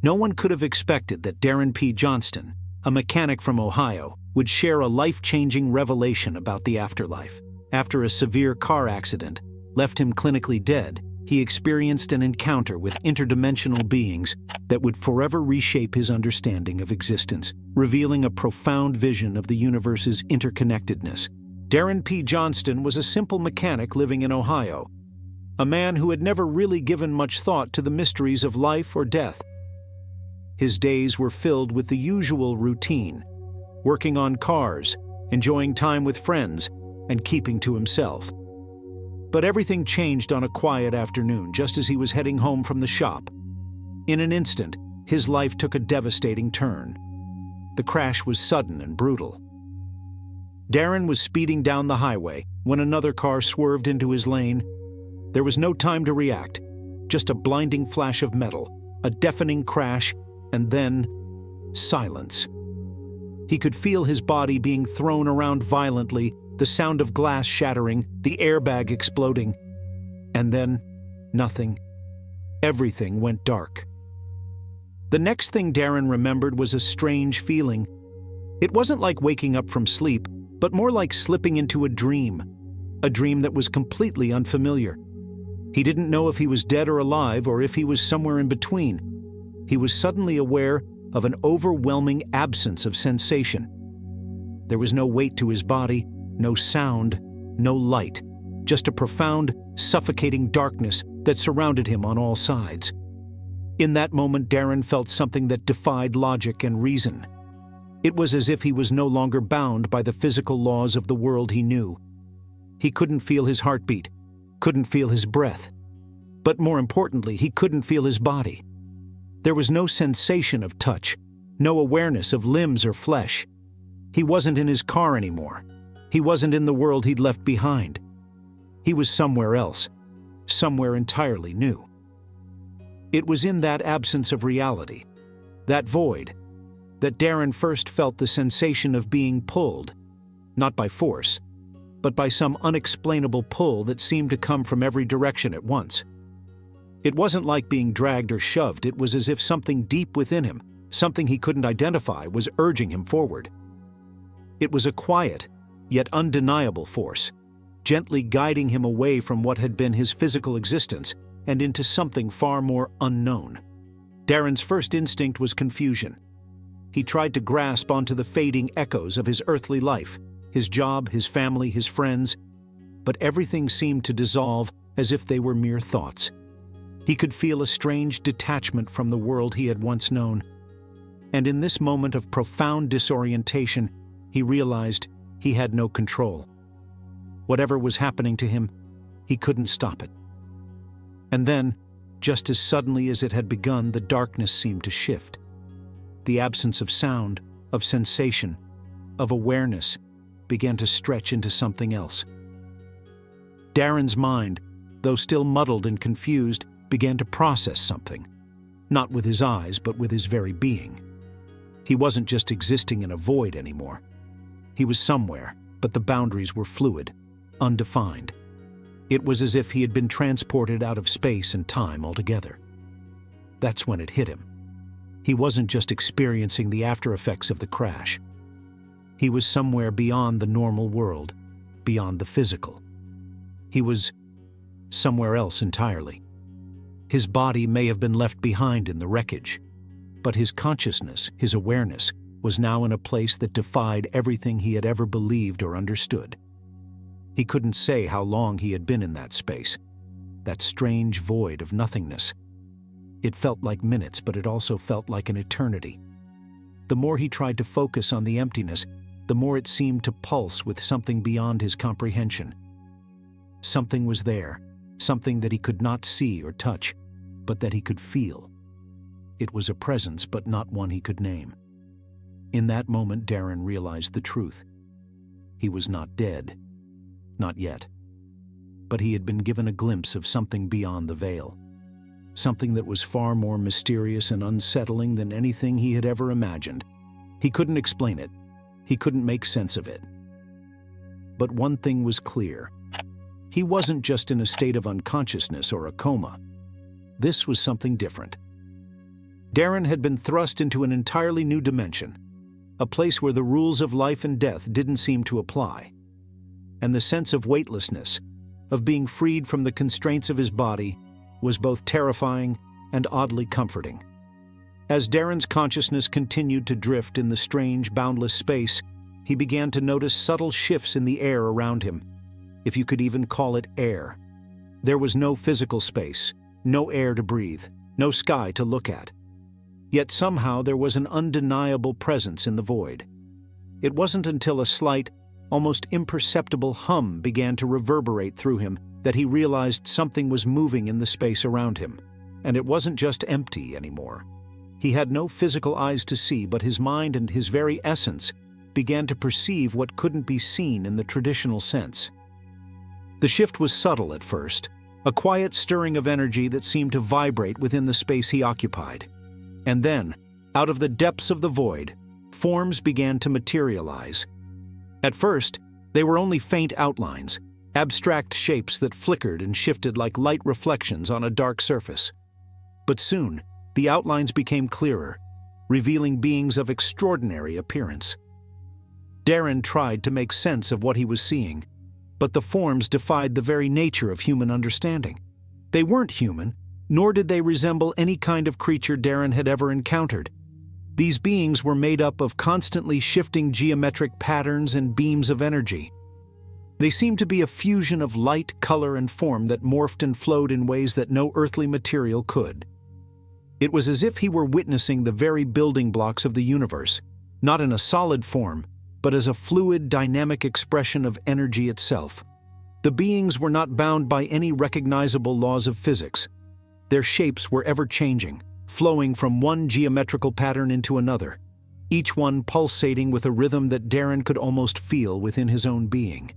No one could have expected that Darren P. Johnston, a mechanic from Ohio, would share a life-changing revelation about the afterlife. After a severe car accident left him clinically dead, he experienced an encounter with interdimensional beings that would forever reshape his understanding of existence, revealing a profound vision of the universe's interconnectedness. Darren P. Johnston was a simple mechanic living in Ohio, a man who had never really given much thought to the mysteries of life or death. His days were filled with the usual routine, working on cars, enjoying time with friends, and keeping to himself. But everything changed on a quiet afternoon, just as he was heading home from the shop. In an instant, his life took a devastating turn. The crash was sudden and brutal. Darren was speeding down the highway when another car swerved into his lane. There was no time to react, just a blinding flash of metal, a deafening crash, and then silence. He could feel his body being thrown around violently, the sound of glass shattering, the airbag exploding. And then, nothing. Everything went dark. The next thing Darren remembered was a strange feeling. It wasn't like waking up from sleep, but more like slipping into a dream that was completely unfamiliar. He didn't know if he was dead or alive, or if he was somewhere in between. He was suddenly aware of an overwhelming absence of sensation. There was no weight to his body, no sound, no light, just a profound, suffocating darkness that surrounded him on all sides. In that moment, Darren felt something that defied logic and reason. It was as if he was no longer bound by the physical laws of the world he knew. He couldn't feel his heartbeat, couldn't feel his breath, but more importantly, he couldn't feel his body. There was no sensation of touch, no awareness of limbs or flesh. He wasn't in his car anymore. He wasn't in the world he'd left behind. He was somewhere else, somewhere entirely new. It was in that absence of reality, that void, that Darren first felt the sensation of being pulled, not by force, but by some unexplainable pull that seemed to come from every direction at once. It wasn't like being dragged or shoved. It was as if something deep within him, something he couldn't identify, was urging him forward. It was a quiet, yet undeniable force, gently guiding him away from what had been his physical existence and into something far more unknown. Darren's first instinct was confusion. He tried to grasp onto the fading echoes of his earthly life, his job, his family, his friends, but everything seemed to dissolve as if they were mere thoughts. He could feel a strange detachment from the world he had once known, and in this moment of profound disorientation, he realized he had no control. Whatever was happening to him, he couldn't stop it. And then, just as suddenly as it had begun, the darkness seemed to shift. The absence of sound, of sensation, of awareness began to stretch into something else. Darren's mind, though still muddled and confused, began to process something, not with his eyes, but with his very being. He wasn't just existing in a void anymore. He was somewhere, but the boundaries were fluid, undefined. It was as if he had been transported out of space and time altogether. That's when it hit him. He wasn't just experiencing the after effects of the crash. He was somewhere beyond the normal world, beyond the physical. He was somewhere else entirely. His body may have been left behind in the wreckage, but his consciousness, his awareness, was now in a place that defied everything he had ever believed or understood. He couldn't say how long he had been in that space, that strange void of nothingness. It felt like minutes, but it also felt like an eternity. The more he tried to focus on the emptiness, the more it seemed to pulse with something beyond his comprehension. Something was there, something that he could not see or touch, but that he could feel. It was a presence, but not one he could name. In that moment, Darren realized the truth. He was not dead. Not yet. But he had been given a glimpse of something beyond the veil. Something that was far more mysterious and unsettling than anything he had ever imagined. He couldn't explain it. He couldn't make sense of it. But one thing was clear. He wasn't just in a state of unconsciousness or a coma. This was something different. Darren had been thrust into an entirely new dimension, a place where the rules of life and death didn't seem to apply. And the sense of weightlessness, of being freed from the constraints of his body, was both terrifying and oddly comforting. As Darren's consciousness continued to drift in the strange, boundless space, he began to notice subtle shifts in the air around him, if you could even call it air. There was no physical space, no air to breathe, no sky to look at. Yet somehow there was an undeniable presence in the void. It wasn't until a slight, almost imperceptible hum began to reverberate through him that he realized something was moving in the space around him. And it wasn't just empty anymore. He had no physical eyes to see, but his mind and his very essence began to perceive what couldn't be seen in the traditional sense. The shift was subtle at first, a quiet stirring of energy that seemed to vibrate within the space he occupied. And then, out of the depths of the void, forms began to materialize. At first, they were only faint outlines, abstract shapes that flickered and shifted like light reflections on a dark surface. But soon, the outlines became clearer, revealing beings of extraordinary appearance. Darren tried to make sense of what he was seeing, but the forms defied the very nature of human understanding. They weren't human, nor did they resemble any kind of creature Darren had ever encountered. These beings were made up of constantly shifting geometric patterns and beams of energy. They seemed to be a fusion of light, color, and form that morphed and flowed in ways that no earthly material could. It was as if he were witnessing the very building blocks of the universe, not in a solid form, but as a fluid, dynamic expression of energy itself. The beings were not bound by any recognizable laws of physics. Their shapes were ever-changing, flowing from one geometrical pattern into another, each one pulsating with a rhythm that Darren could almost feel within his own being.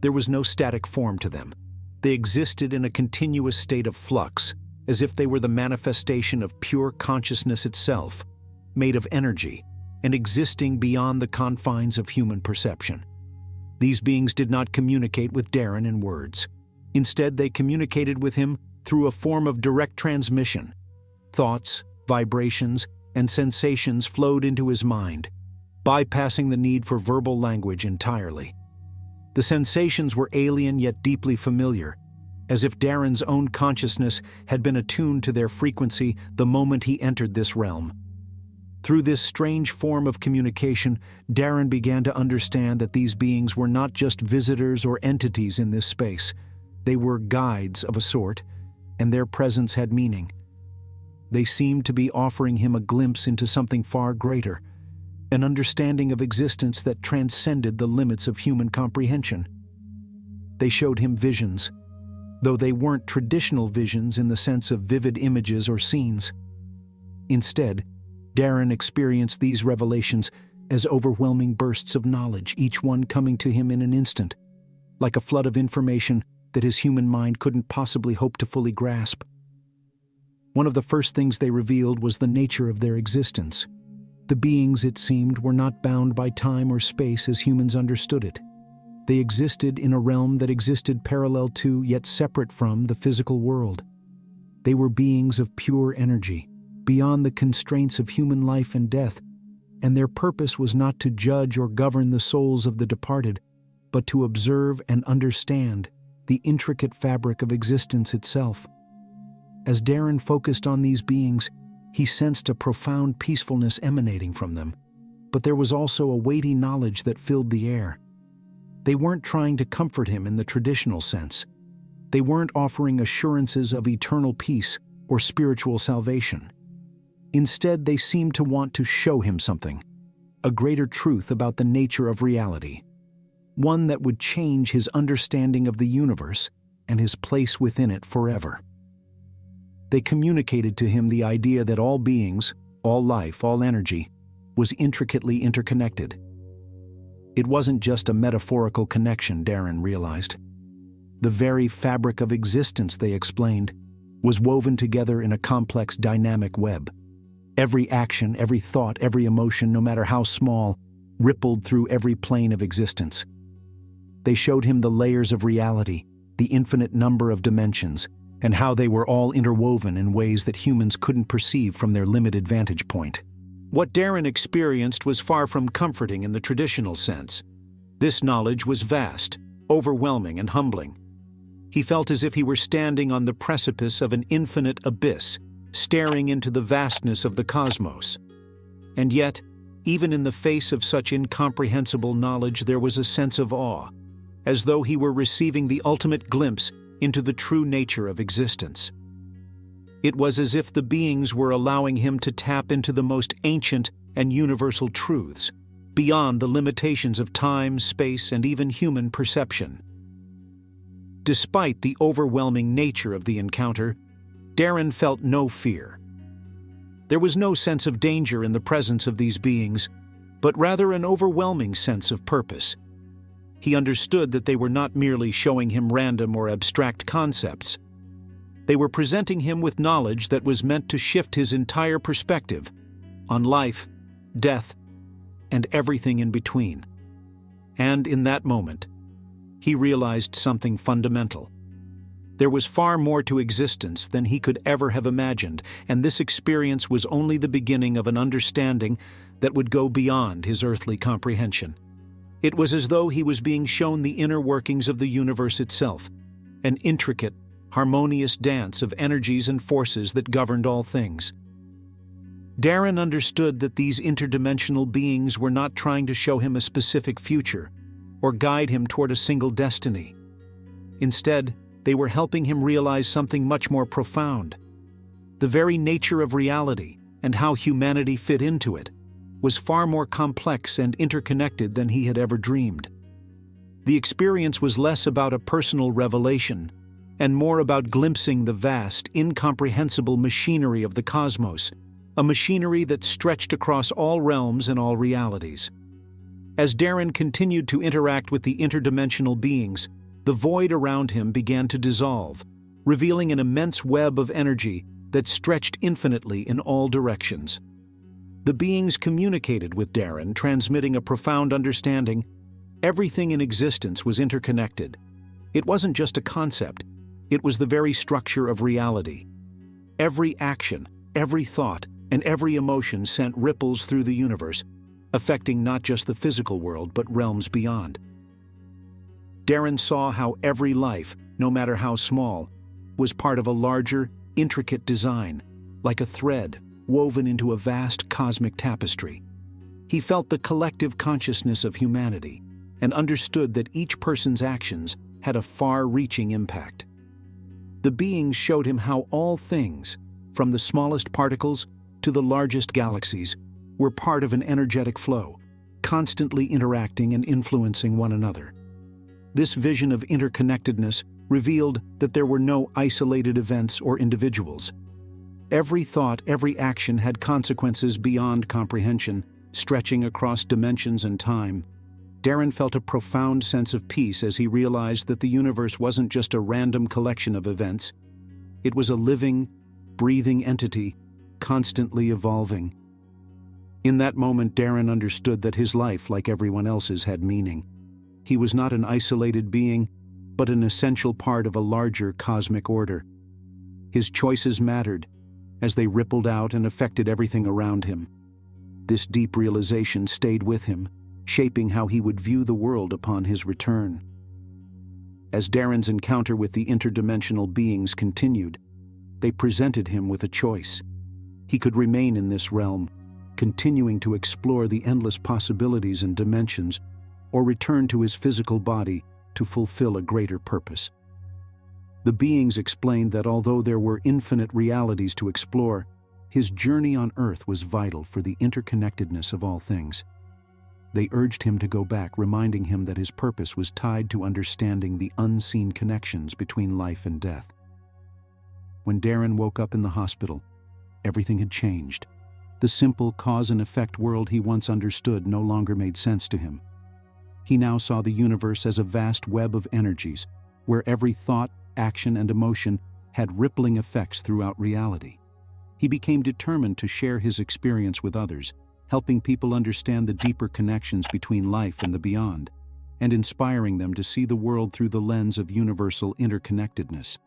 There was no static form to them. They existed in a continuous state of flux, as if they were the manifestation of pure consciousness itself, made of energy, and existing beyond the confines of human perception. These beings did not communicate with Darren in words. Instead, they communicated with him through a form of direct transmission. Thoughts, vibrations, and sensations flowed into his mind, bypassing the need for verbal language entirely. The sensations were alien yet deeply familiar, as if Darren's own consciousness had been attuned to their frequency the moment he entered this realm. Through this strange form of communication, Darren began to understand that these beings were not just visitors or entities in this space. They were guides of a sort, and their presence had meaning. They seemed to be offering him a glimpse into something far greater, an understanding of existence that transcended the limits of human comprehension. They showed him visions, though they weren't traditional visions in the sense of vivid images or scenes. Instead, Darren experienced these revelations as overwhelming bursts of knowledge, each one coming to him in an instant, like a flood of information that his human mind couldn't possibly hope to fully grasp. One of the first things they revealed was the nature of their existence. The beings, it seemed, were not bound by time or space as humans understood it. They existed in a realm that existed parallel to, yet separate from, the physical world. They were beings of pure energy, beyond the constraints of human life and death, and their purpose was not to judge or govern the souls of the departed, but to observe and understand the intricate fabric of existence itself. As Darren focused on these beings, he sensed a profound peacefulness emanating from them, but there was also a weighty knowledge that filled the air. They weren't trying to comfort him in the traditional sense. They weren't offering assurances of eternal peace or spiritual salvation. Instead, they seemed to want to show him something, a greater truth about the nature of reality, one that would change his understanding of the universe and his place within it forever. They communicated to him the idea that all beings, all life, all energy, was intricately interconnected. It wasn't just a metaphorical connection, Darren realized. The very fabric of existence, they explained, was woven together in a complex, dynamic web. Every action, every thought, every emotion, no matter how small, rippled through every plane of existence. They showed him the layers of reality, the infinite number of dimensions, and how they were all interwoven in ways that humans couldn't perceive from their limited vantage point. What Darren experienced was far from comforting in the traditional sense. This knowledge was vast, overwhelming, and humbling. He felt as if he were standing on the precipice of an infinite abyss, staring into the vastness of the cosmos. And yet, even in the face of such incomprehensible knowledge, there was a sense of awe, as though he were receiving the ultimate glimpse into the true nature of existence. It was as if the beings were allowing him to tap into the most ancient and universal truths, beyond the limitations of time, space, and even human perception. Despite the overwhelming nature of the encounter, Darren felt no fear. There was no sense of danger in the presence of these beings, but rather an overwhelming sense of purpose. He understood that they were not merely showing him random or abstract concepts. They were presenting him with knowledge that was meant to shift his entire perspective on life, death, and everything in between. And in that moment, he realized something fundamental. There was far more to existence than he could ever have imagined, and this experience was only the beginning of an understanding that would go beyond his earthly comprehension. It was as though he was being shown the inner workings of the universe itself, an intricate, harmonious dance of energies and forces that governed all things. Darren understood that these interdimensional beings were not trying to show him a specific future or guide him toward a single destiny. Instead, they were helping him realize something much more profound. The very nature of reality and how humanity fit into it was far more complex and interconnected than he had ever dreamed. The experience was less about a personal revelation and more about glimpsing the vast, incomprehensible machinery of the cosmos, a machinery that stretched across all realms and all realities. As Darren continued to interact with the interdimensional beings, the void around him began to dissolve, revealing an immense web of energy that stretched infinitely in all directions. The beings communicated with Darren, transmitting a profound understanding. Everything in existence was interconnected. It wasn't just a concept, it was the very structure of reality. Every action, every thought, and every emotion sent ripples through the universe, affecting not just the physical world but realms beyond. Darren saw how every life, no matter how small, was part of a larger, intricate design, like a thread woven into a vast cosmic tapestry. He felt the collective consciousness of humanity and understood that each person's actions had a far-reaching impact. The beings showed him how all things, from the smallest particles to the largest galaxies, were part of an energetic flow, constantly interacting and influencing one another. This vision of interconnectedness revealed that there were no isolated events or individuals. Every thought, every action had consequences beyond comprehension, stretching across dimensions and time. Darren felt a profound sense of peace as he realized that the universe wasn't just a random collection of events. It was a living, breathing entity, constantly evolving. In that moment, Darren understood that his life, like everyone else's, had meaning. He was not an isolated being, but an essential part of a larger cosmic order. His choices mattered, as they rippled out and affected everything around him. This deep realization stayed with him, shaping how he would view the world upon his return. As Darren's encounter with the interdimensional beings continued, they presented him with a choice. He could remain in this realm, continuing to explore the endless possibilities and dimensions, or return to his physical body to fulfill a greater purpose. The beings explained that although there were infinite realities to explore, his journey on Earth was vital for the interconnectedness of all things. They urged him to go back, reminding him that his purpose was tied to understanding the unseen connections between life and death. When Darren woke up in the hospital, everything had changed. The simple cause and effect world he once understood no longer made sense to him. He now saw the universe as a vast web of energies, where every thought, action, and emotion had rippling effects throughout reality. He became determined to share his experience with others, helping people understand the deeper connections between life and the beyond, and inspiring them to see the world through the lens of universal interconnectedness.